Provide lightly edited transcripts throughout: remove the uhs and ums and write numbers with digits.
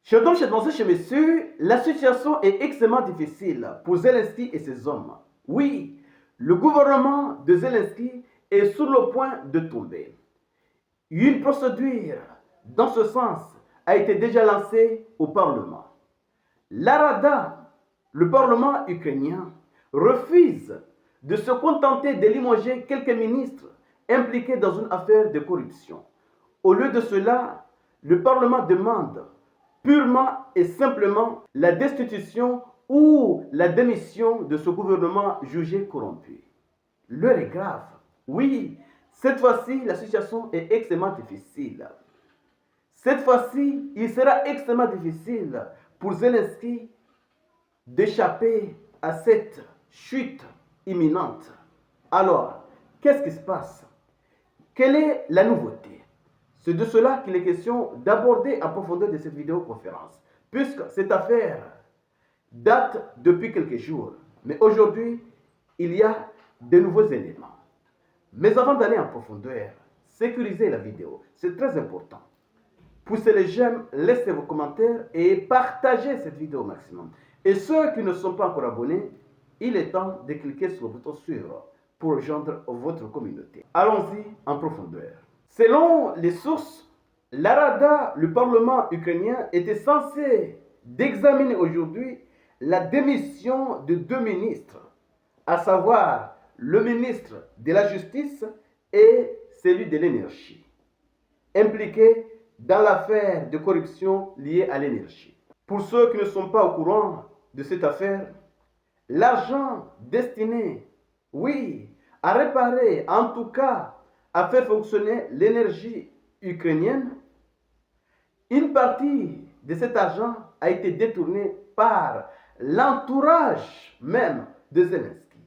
Chers dames, chers danseurs, chers messieurs, la situation est extrêmement difficile pour Zelensky et ses hommes. Oui, le gouvernement de Zelensky est sur le point de tomber. Une procédure dans ce sens a été déjà lancée au Parlement. La Rada, le Parlement ukrainien, refuse de se contenter de limoger quelques ministres impliqués dans une affaire de corruption. Au lieu de cela, le Parlement demande purement et simplement la destitution ou la démission de ce gouvernement jugé corrompu. L'heure est grave. Oui, cette fois-ci, la situation est extrêmement difficile. Cette fois-ci, il sera extrêmement difficile pour Zelensky d'échapper à cette chute imminente. Alors, qu'est-ce qui se passe? Quelle est la nouveauté? C'est de cela qu'il est question d'aborder en profondeur de cette vidéoconférence, puisque cette affaire date depuis quelques jours. Mais aujourd'hui, il y a de nouveaux éléments. Mais avant d'aller en profondeur, sécurisez la vidéo, c'est très important. Poussez les j'aime, laissez vos commentaires et partagez cette vidéo au maximum. Et ceux qui ne sont pas encore abonnés, il est temps de cliquer sur le bouton suivre pour rejoindre votre communauté. Allons-y en profondeur. Selon les sources, la Rada, le Parlement ukrainien, était censé d'examiner aujourd'hui la démission de deux ministres, à savoir le ministre de la Justice et celui de l'Énergie, impliqués dans l'affaire de corruption liée à l'énergie. Pour ceux qui ne sont pas au courant de cette affaire, l'argent destiné, oui, à réparer, en tout cas, à faire fonctionner l'énergie ukrainienne, une partie de cet argent a été détournée par l'entourage même de Zelensky.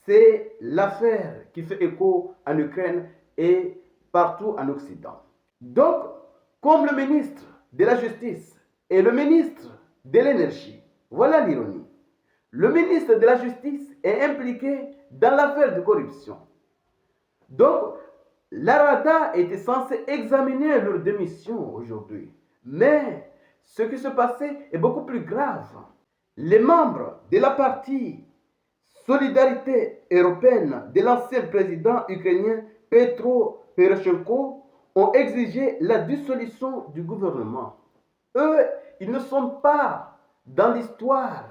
C'est l'affaire qui fait écho en Ukraine et partout en Occident. Donc, comme le ministre de la Justice et le ministre de l'Énergie, voilà l'ironie. Le ministre de la Justice est impliqué dans l'affaire de corruption. Donc, la Rada était censée examiner leur démission aujourd'hui. Mais ce qui se passait est beaucoup plus grave. Les membres de la partie Solidarité européenne de l'ancien président ukrainien Petro Poroshenko ont exigé la dissolution du gouvernement. Eux, ils ne sont pas dans l'histoire,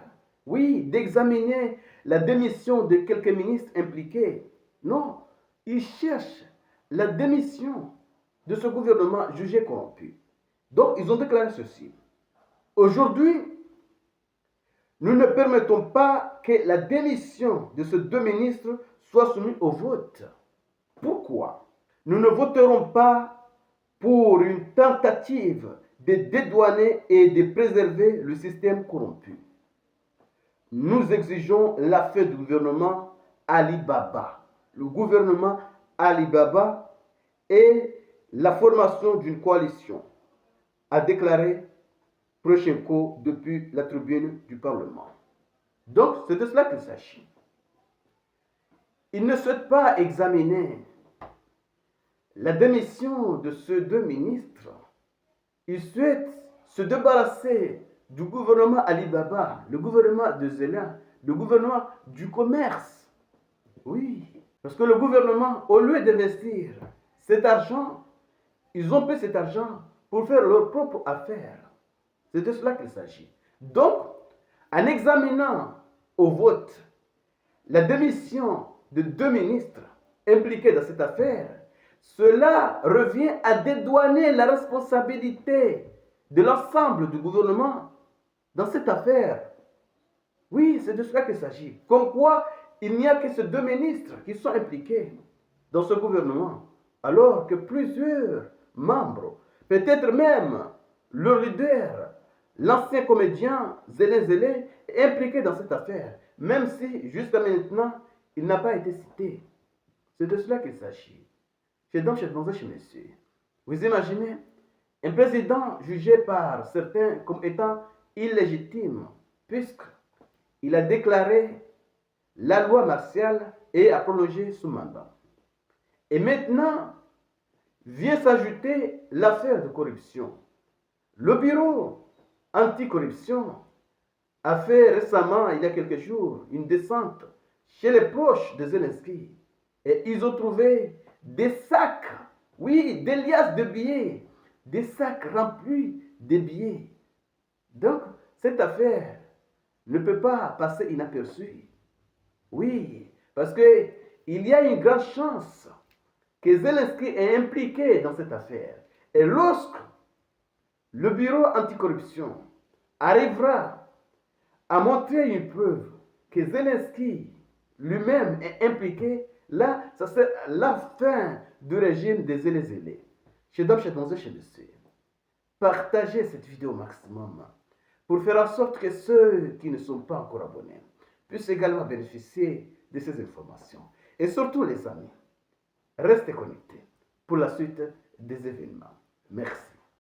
oui, d'examiner la démission de quelques ministres impliqués. Non, ils cherchent la démission de ce gouvernement jugé corrompu. Donc, ils ont déclaré ceci. Aujourd'hui, nous ne permettons pas que la démission de ces deux ministres soit soumise au vote. Pourquoi? Nous ne voterons pas pour une tentative de dédouaner et de préserver le système corrompu. Nous exigeons la fin du gouvernement Ali-Baba. Le gouvernement Ali-Baba et la formation d'une coalition, a déclaré Poroshenko depuis la tribune du Parlement. Donc, c'est de cela qu'il s'agit. Il ne souhaite pas examiner la démission de ces deux ministres. Il souhaite se débarrasser du gouvernement Ali Baba, le gouvernement de Zelensky, le gouvernement du commerce. Oui, parce que le gouvernement, au lieu d'investir cet argent, ils ont pris cet argent pour faire leurs propres affaires. C'est de cela qu'il s'agit. Donc, en examinant au vote la démission de deux ministres impliqués dans cette affaire, cela revient à dédouaner la responsabilité de l'ensemble du gouvernement dans cette affaire. Oui, c'est de cela qu'il s'agit. Comme quoi, il n'y a que ces deux ministres qui sont impliqués dans ce gouvernement, alors que plusieurs membres, peut-être même le leader, l'ancien comédien Zelensky, est impliqué dans cette affaire, même si jusqu'à maintenant, il n'a pas été cité. C'est de cela qu'il s'agit. Chez messieurs, vous imaginez un président jugé par certains comme étant illégitime, puisqu'il a déclaré la loi martiale et a prolongé son mandat. Et maintenant, vient s'ajouter l'affaire de corruption. Le bureau anticorruption a fait récemment, il y a quelques jours, une descente chez les proches de Zelensky. Et ils ont trouvé des sacs, oui, des liasses de billets, des sacs remplis de billets. Donc, cette affaire ne peut pas passer inaperçue. Oui, parce qu'il y a une grande chance que Zelensky est impliqué dans cette affaire. Et lorsque le bureau anticorruption arrivera à montrer une preuve que Zelensky lui-même est impliqué, là, ça c'est la fin du régime des zélés. Chez Dom, chez Donzé, chez Monsieur. Partagez cette vidéo au maximum pour faire en sorte que ceux qui ne sont pas encore abonnés puissent également bénéficier de ces informations. Et surtout, les amis, restez connectés pour la suite des événements. Merci.